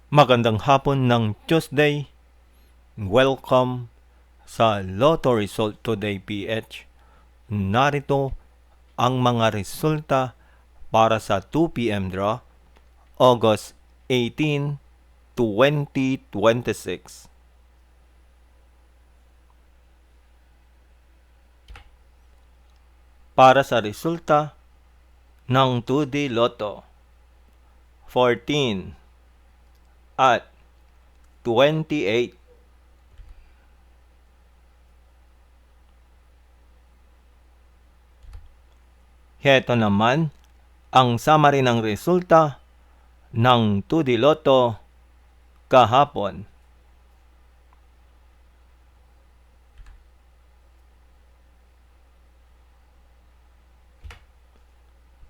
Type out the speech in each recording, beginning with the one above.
Magandang hapon ng Tuesday. Welcome sa Lotto Result Today PH. Narito ang mga resulta para sa 2 p.m. draw, August 18, 2026. Para sa resulta ng 2D Lotto, 14 at 28. Heto naman ang summary ng resulta ng 2D Lotto kahapon.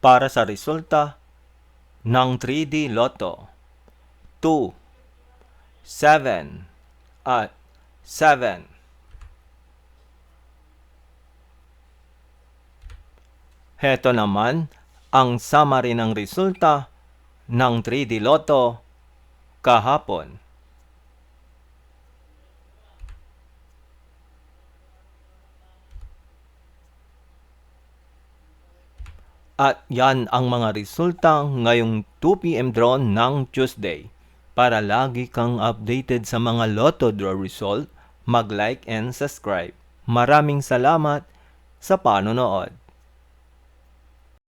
Para sa resulta ng 3D Lotto, 2, 7 at 7. Heto naman ang summary ng resulta ng 3D Lotto kahapon. At yan ang mga resulta ngayong 2 p.m. draw ng Tuesday. Para lagi kang updated sa mga Lotto draw result, mag-like and subscribe. Maraming salamat sa panonood.